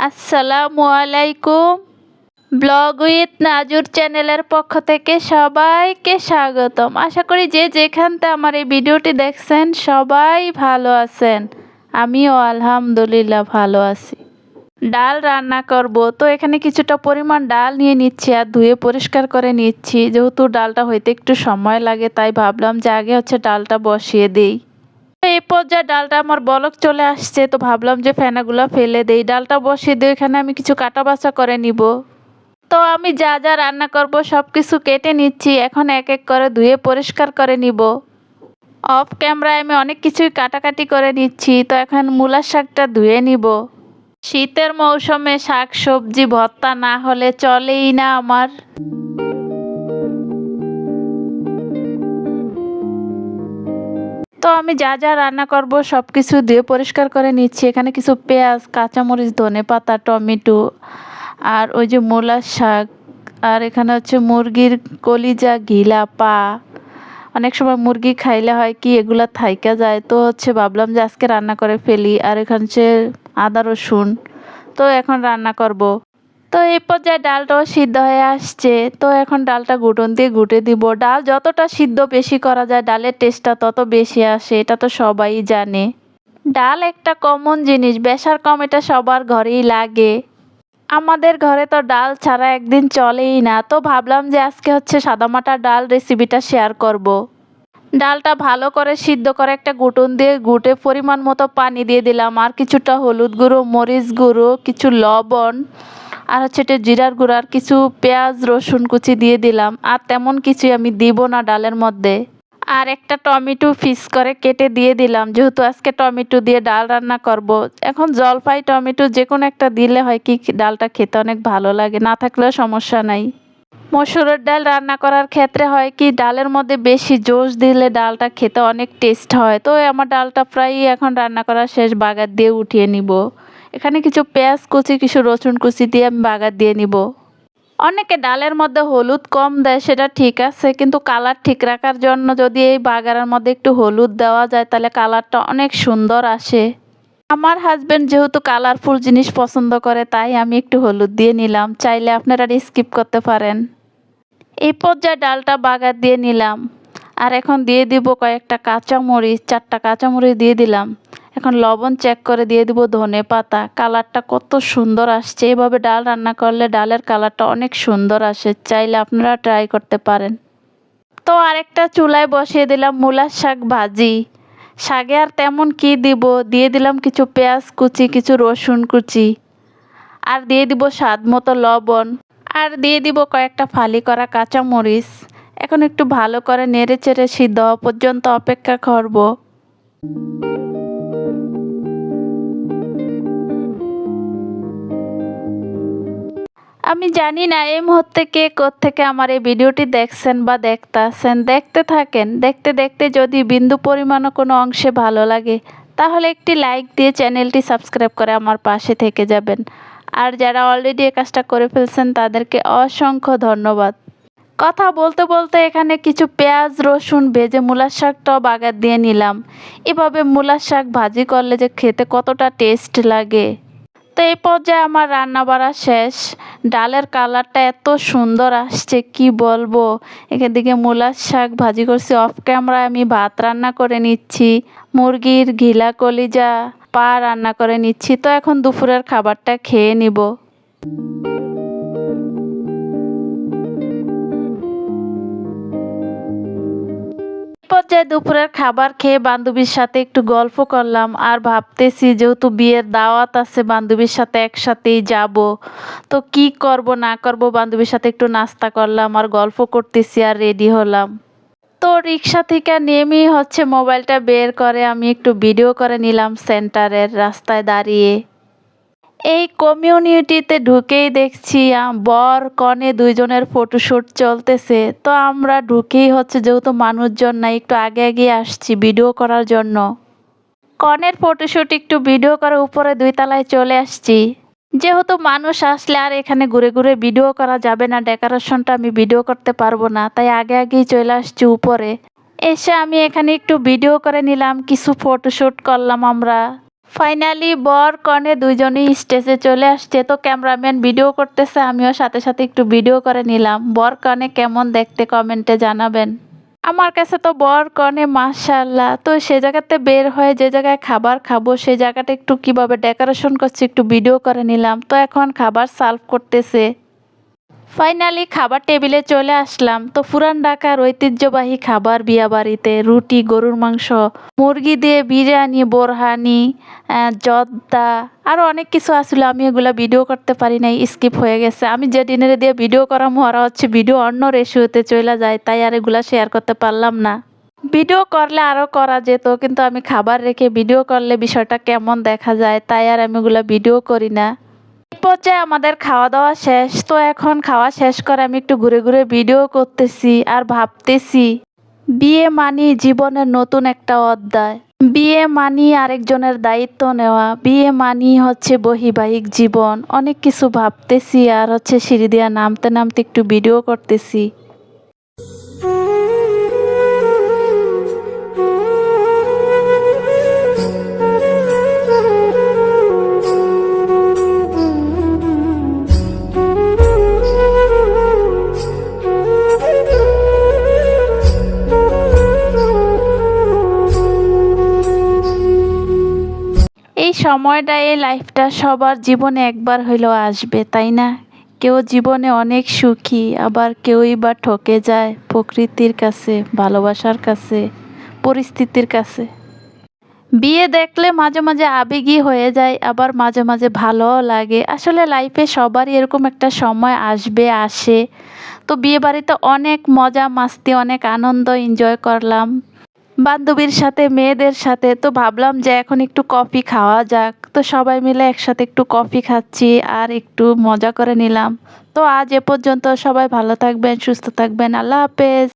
আসসালামু আলাইকুম। Blog with নাজুর চ্যানেলের পক্ষ থেকে সবাইকে স্বাগতম। আশা করি যে যেখানতে আমার এই ভিডিওটি দেখছেন সবাই ভালো আছেন। আমিও আলহামদুলিল্লাহ ভালো আছি। ডাল রান্না করব, তো এখানে কিছুটা পরিমাণ ডাল নিয়ে নিচ্ছি আর ধুয়ে পরিষ্কার করে নিচ্ছি। যেহেতু ডালটা হইতে একটু সময় লাগে, তাই ভাবলাম যে আগে ডালটা বসিয়ে দিই। এই পর্যায়ে ডালটা আমার বলক চলে আসছে, তো ভাবলাম যে ফেনাগুলো ফেলে দেই, ডালটা বসিয়ে দিই। এখানে আমি কিছু কাটা বাছা করে নিব। তো আমি যা যা রান্না করব সব কিছু কেটে নিচ্ছি, এখন এক এক করে ধুয়ে পরিষ্কার করে নিব। অফ ক্যামেরায় আমি অনেক কিছুই কাটাকাটি করে নিচ্ছি। তো এখন মূলার শাকটা ধুয়ে নিব। শীতের মৌসুমে শাক সবজি ভর্তা না হলে চলেই না আমার। তো আমি যা যা রান্না করব সব কিছু দিয়ে পরিষ্কার করে নিচ্ছি। এখানে কিছু পেঁয়াজ, কাঁচামরিচ, ধনেপাতা, টমেটো আর ওই যে মূলার শাক, আর এখানে মুরগির কলিজা, ঘিলা, পা। অনেক সময় মুরগি খাইলে হয় কি এগুলা থাইকা যায়, তো ভাবলাম যে আজকে রান্না করে ফেলি। আর এখানে আদা রসুন, তো এখন রান্না করব। তো এই পর্যায়ে ডালটাও সিদ্ধ হয়ে আসছে, তো এখন ডালটা ঘুটন দিয়ে ঘুটে দিব। ডাল যতটা সিদ্ধ বেশি করা যায় ডালের টেস্টটা তত বেশি আসে, এটা তো সবাই জানে। ডাল একটা কমন জিনিস, বেশার কম এটা সবার ঘরেই লাগে। আমাদের ঘরে তো ডাল ছাড়া একদিন চলেই না, তো ভাবলাম যে আজকে সাদামাটা ডাল রেসিপিটা শেয়ার করব। ডালটা ভালো করে সিদ্ধ করে একটা ঘুটন দিয়ে ঘুটে পরিমাণ মতো পানি দিয়ে দিলাম, আর কিছুটা হলুদ গুঁড়ো, মরিচ গুঁড়ো, কিছু লবণ, আর এটা জিরার গুঁড়ো, আর কিছু পেঁয়াজ রসুন কুচি দিয়ে দিলাম। আর তেমন কিছুই আমি দিব না ডালের মধ্যে। আর একটা টমেটো পিস করে কেটে দিয়ে দিলাম, যেহেতু আজকে টমেটো দিয়ে ডাল রান্না করব। এখন জলপাই টমেটো যে কোনো একটা দিলে হয় কি ডালটা খেতে অনেক ভালো লাগে, না থাকলেও সমস্যা নাই। মসুরের ডাল রান্না করার ক্ষেত্রে হয় কি ডালের মধ্যে বেশি জোশ দিলে ডালটা খেতে অনেক টেস্ট হয়। তো আমার ডালটা প্রায় এখন রান্না করা শেষ, বাগার দিয়ে উঠিয়ে নিব। এখানে কিছু পেঁয়াজ কুচি, কিছু রসুন কুচি দিয়ে আমি বাগার দিয়ে নিব। অনেকে ডালের মধ্যে হলুদ কম দেয়, সেটা ঠিক আছে, কিন্তু কালার ঠিক রাখার জন্য যদি এই বাগারের মধ্যে একটু হলুদ দেওয়া যায় তাহলে কালারটা অনেক সুন্দর আসে। আমার হাজবেন্ড যেহেতু কালারফুল জিনিস পছন্দ করে, তাই আমি একটু হলুদ দিয়ে নিলাম। চাইলে আপনারা স্কিপ করতে পারেন। এই পর্যায়ে ডালটা বাগার দিয়ে নিলাম, আর এখন দিয়ে দিব কয়েকটা কাঁচামরিচ, 4টা কাঁচামরিচ দিয়ে দিলাম। এখন লবণ চেক করে দিয়ে দিব ধনে পাতা। কালারটা কত সুন্দর আসছে, এভাবে ডাল রান্না করলে ডালের কালারটা অনেক সুন্দর আসে, চাইলে আপনারা ট্রাই করতে পারেন। তো আরেকটা চুলায় বসিয়ে দিলাম মূলার শাক ভাজি। শাকে আর তেমন কি দিব, দিয়ে দিলাম কিছু পেঁয়াজ কুচি, কিছু রসুন কুচি, আর দিয়ে দিব স্বাদ মতো লবণ, আর দিয়ে দিব কয়েকটা ফালি করা কাঁচামরিচ। এখন একটু ভালো করে নেড়ে চেড়ে সিদ্ধ হওয়া পর্যন্ত অপেক্ষা করব। আমি জানি না এই মুহূর্তে কে কোত্থেকে আমার এই ভিডিওটি দেখছেন বা দেখতাছেন। দেখতে থাকেন, দেখতে দেখতে যদি বিন্দু পরিমাণও কোনো অংশে ভালো লাগে তাহলে একটি লাইক দিয়ে চ্যানেলটি সাবস্ক্রাইব করে আমার পাশে থেকে যাবেন। আর যারা অলরেডি এই কাজটা করে ফেলছেন তাদেরকে অসংখ্য ধন্যবাদ। কথা বলতে বলতে এখানে কিছু পেঁয়াজ রসুন ভেজে মূলার শাকটাও বাগার দিয়ে নিলাম। এভাবে মূলার শাক ভাজি করলে যে খেতে কতটা টেস্ট লাগে। তো এই পর্যায়ে আমার রান্না বাড়া শেষ। ডালের কালারটা এত সুন্দর আসছে কি বলবো। এদিকে মূলার শাক ভাজি করছি, অফ ক্যামেরায় আমি ভাত রান্না করে নিচ্ছি, মুরগির ঘিলা কলিজা পা রান্না করে নিচ্ছি। তো এখন দুপুরের খাবারটা খেয়ে নিব। পর্যায়ে দুপুরের খাবার খেয়ে বান্ধবীর সাথে একটু গল্প করলাম, আর ভাবতেছি যেহেতু বিয়ের দাওয়াত আছে বান্ধবীর সাথে একসাথেই যাব, তো কি করব না করব বান্ধবীর সাথে একটু নাস্তা করলাম আর গল্প করতেছি আর রেডি হলাম। তো রিক্সা থেকে নেমেই মোবাইলটা বের করে আমি একটু ভিডিও করে নিলাম সেন্টারের রাস্তায় দাঁড়িয়ে। এই কমিউনিটিতে ঢুকেই দেখছি বর কনে দুইজনের ফটোশ্যুট চলতেছে। তো আমরা ঢুকেই যেহেতু মানুষজন নাই, একটু আগে আগে আসছি ভিডিও করার জন্য। কনের ফটোশ্যুট একটু ভিডিও করে উপরে 2 তলায় চলে আসছি। যেহেতু মানুষ আসলে আর এখানে ঘুরে ঘুরে ভিডিও করা যাবে না, ডেকোরেশনটা আমি ভিডিও করতে পারবো না, তাই আগে আগেই চলে আসছি উপরে। এসে আমি এখানে একটু ভিডিও করে নিলাম, কিছু ফটোশ্যুট করলাম আমরা। ফাইনালি বর কনে দুইজনেই স্টেজে চলে আসছে, তো ক্যামেরাম্যান ভিডিও করতেছে, আমিও সাথে সাথে একটু ভিডিও করে নিলাম। বর কনে কেমন দেখতে কমেন্টে জানাবেন। আমার কাছে তো বর কনে মাশাআল্লাহ। তো সে জায়গাতে বের হয়ে যে জায়গায় খাবার খাবো সেই জায়গাটা একটু কিভাবে ডেকোরেশন করছে একটু ভিডিও করে নিলাম। তো এখন খাবার সার্ভ করতেছে। ফাইনালি খাবার টেবিলে চলে আসলাম। তো পুরান ঢাকার ঐতিহ্যবাহী খাবার বিয়াবাড়িতে রুটি, গরুর মাংস, মুরগি দিয়ে বিরিয়ানি, বোরহানি, জর্দা, আরও অনেক কিছু আসলে আমি এগুলা ভিডিও করতে পারি নাই, স্কিপ হয়ে গেছে। আমি যে ডিনারে দিয়ে ভিডিও করাম ওরা হচ্ছে ভিডিও অন্য রেশিওতে চলে যায়, তাই আর এগুলা শেয়ার করতে পারলাম না। ভিডিও করলে আরও করা যেত, কিন্তু আমি খাবার রেখে ভিডিও করলে বিষয়টা কেমন দেখা যায়, তাই আর আমি এগুলা ভিডিও করি না। এই পর্যায়ে আমাদের খাওয়া দাওয়া শেষ। তো এখন খাওয়া শেষ করে আমি একটু ঘুরে ঘুরে ভিডিও করতেছি আর ভাবতেছি বিয়ে মানি জীবনের নতুন একটা অধ্যায়। বিয়ে মানি আরেকজনের দায়িত্ব নেওয়া, বিয়ে মানি হচ্ছে বৈবাহিক জীবন। অনেক কিছু ভাবতেছি আর হচ্ছে সিঁড়ি দিয়া নামতে নামতে একটু ভিডিও করতেছি। এই সময়টা এই লাইফটা সবার জীবনে একবার হইলেও আসবে, তাই না? কেউ জীবনে অনেক সুখী, আবার কেউই বা ঠকে যায় প্রকৃতির কাছে, ভালোবাসার কাছে, পরিস্থিতির কাছে। বিয়ে দেখলে মাঝে মাঝে আবেগী হয়ে যায়, আবার মাঝে মাঝে ভালোও লাগে। আসলে লাইফে সবারই এরকম একটা সময় আসবে, আসে। তো বিয়ে বাড়িতে অনেক মজা মাস্তি, অনেক আনন্দ এনজয় করলাম বান্ধবীর সাথে, মেয়েদের সাথে। তো ভাবলাম যে এখন একটু কফি খাওয়া যাক। তো সবাই মিলে একসাথে একটু কফি খাচ্ছি আর একটু মজা করে নিলাম। তো আজ এ পর্যন্ত, সবাই ভালো থাকবেন, সুস্থ থাকবেন, আল্লাহ হাফেজ।